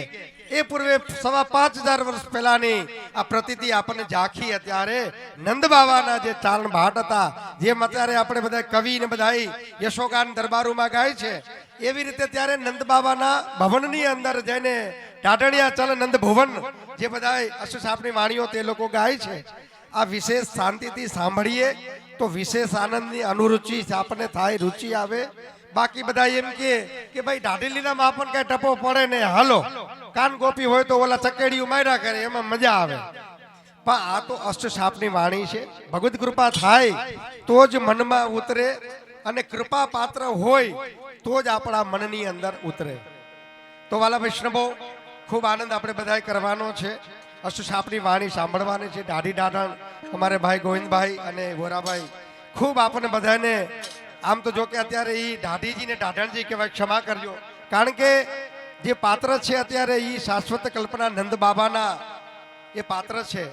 એ પૂર્વે 5,500 વર્ષ પહેલાની આ પ્રતીતિ આપણને ઝાંખી અત્યારે નંદ બાવાના જે ચારણ ભાટ હતા જેમ અત્યારે આપણે બધા કવિ ને બધા યશોગાન દરબારોમાં ગાય છે એવી રીતે ત્યારે નંદ બાવાના ભવનની અંદર જઈને ટાટણિયા ચલ નંદ ભુવન જે બધા અશુષ આપણી વાણીઓ તે લોકો ગાય છે આ વિશેષ શાંતિથી સાંભળીએ તો વિશેષ આનંદની અનુરુચિ આપણને થાય રુચિ આવે બાકી બધા એમ કે ભાઈ ઢાઢીલીનામાં આપણને કઈ ટપો પડે ને હાલો કાન ગોપી હોય તો ઓલા ચકેડીયું માર્યા કરે એમાં મજા આવે પણ આ તો અષ્ટશાપની વાણી છે ભગવત કૃપા થાય તો જ મનમાં ઉતરે અને કૃપા પાત્ર હોય તો જ આપણા મનની અંદર ઉતરે તો વાલા વૈષ્ણવો ખૂબ આનંદ આપણે બધાએ કરવાનો છે અષ્ટશાપની વાણી સાંભળવાની છે દાઢી ડાઢણ અમારે ભાઈ ગોવિંદભાઈ અને વોરાભાઈ ખૂબ આપણને બધાને આમ તો જો કે અત્યારે એ દાઢીજી ને ઢાઢણજી કહેવાય ક્ષમા કરજો કારણ કે જે પાત્ર છે અત્યારે એ શાશ્વત કલ્પના નંદ બાબાના એ પાત્ર છે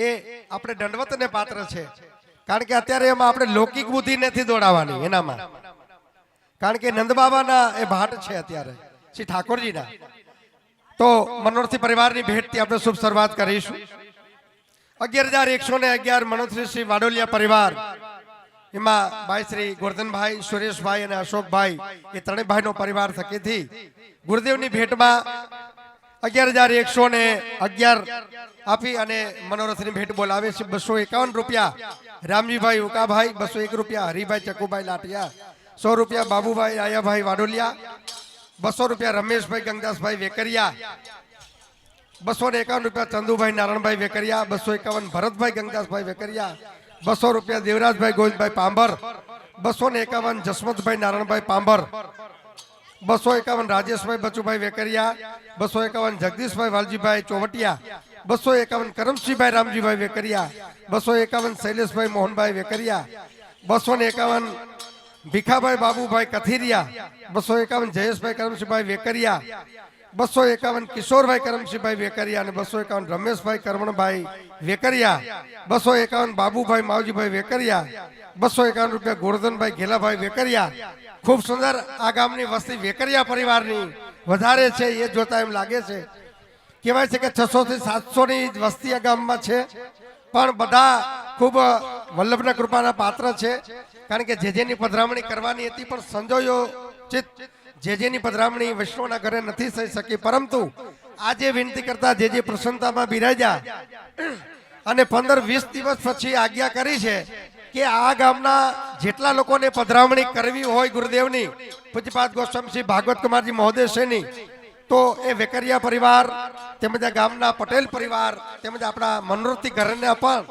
એ આપણે દંડવતને પાત્ર છે કારણ કે અત્યારે એમાં આપણે લૌકિક બુદ્ધિ નથી દોડાવવાની એનામાં કારણ કે નંદ બાબાના એ ભાટ છે અત્યારે શ્રી ઠાકોરજીના તો મનોરથી પરિવારની ભેટથી આપણે શુભ શરૂઆત કરીશું 11,111 મનોરથી શ્રી વાડોલિયા પરિવાર એમાં ભાઈ શ્રી ગોરધનભાઈ સુરેશભાઈ અને અશોકભાઈ એ ત્રણેય ભાઈનો પરિવાર થકેથી ગુરુદેવની ભેટમાં 11,111 આપી અને મનોરથની ભેટ બોલાવે છે 251 રૂપિયા રામજીભાઈ ઉકાભાઈ 201 રૂપિયા હરિભાઈ ચકુભાઈ લાટિયા 100 રૂપિયા બાબુભાઈ આયાભાઈ વાડોલિયા 200 રૂપિયા રમેશભાઈ ગંગદાસભાઈ વેકરિયા 251 રૂપિયા ચંદુભાઈ નારાયણભાઈ વેકરિયા 251 ભરતભાઈ ગંગદાસભાઈ વેકરિયા 200 રૂપિયા દેવરાજભાઈ ગોવિંદભાઈ પાંભર 251 જસવંતભાઈ નારાયણભાઈ પાંભર 251 રાજેશભાઈ બચુભાઈ વેકરિયા 251 જગદીશભાઈ વાલજીભાઈ ચોવટિયા 251 કરમસિંહભાઈ રામજીભાઈ વેકરિયા 251 શૈલેષભાઈ મોહનભાઈ વેકરિયા 251 ભીખાભાઈ બાબુભાઈ કથિરિયા 251 જયેશભાઈ કરમસિંહભાઈ વેકરિયા 251 કિશોરભાઈ કરમસિંહભાઈ વેકરિયા અને 251 રમેશભાઈ કરમણભાઈ વેકરિયા 251 બાબુભાઈ માવજીભાઈ વેકરિયા 251 રૂપિયા ગોરધનભાઈ ઘેલાભાઈ વેકરિયા ખૂબ સુંદર આ ગામની વસ્તી વેકરિયા પરિવારની વધારે છે એ જોતા એમ લાગે છે કહેવાય છે કે 600 થી 700 ની વસ્તી આ ગામમાં છે પણ બધા ખૂબ વલ્લભના કૃપાના પાત્ર છે કારણ કે જેની પધરામણી કરવાની હતી પણ સંજોયો ચિત જેની પધરામણી વૈષ્ણવના ઘરે નથી થઈ શકી પરંતુ આજે વિનંતી કરતા જે પ્રસન્નતામાં બિરાજ્યા અને 15-20 દિવસ પછી આજ્ઞા કરી છે કે આ ગામના જેટલા લોકોને પધરામણી કરવી હોય ગુરુદેવની પૂજ્યપાદ ગોસ્વામી ભાગવત કુમારજી મહોદયશ્રીની તો એ વેકરિયા પરિવાર તેમજ આ ગામના પટેલ પરિવાર તેમજ આપણા મનોરથી ઘરના પણ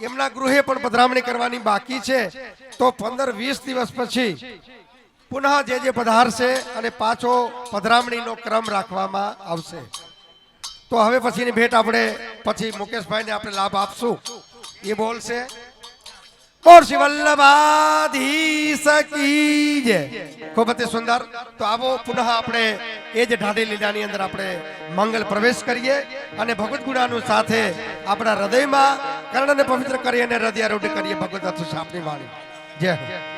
એમના ગૃહે પણ પધરામણી કરવાની બાકી છે તો 15-20 દિવસ પછી પુનઃ જે પધારશે અને પાછો પધરામણીનો ક્રમ રાખવામાં આવશે તો હવે પછીની ભેટ આપણે પછી મુકેશભાઈને આપણે લાભ આપશું એ બોલશે બોલ શ્રી વલ્લભાધીશ કી જય. ખૂબ અતિ સુંદર. તો આવો પુનઃ આપણે એ જ ઢાઢી લીલાની અંદર આપણે મંગલ પ્રવેશ કરીએ અને ભગવત ગુણાનું સાથે આપણા હૃદયમાં કર્ણને પવિત્ર કરીએ અને હૃદયારૂઢ કરીએ ભગવત આપની વાણી. જય હો.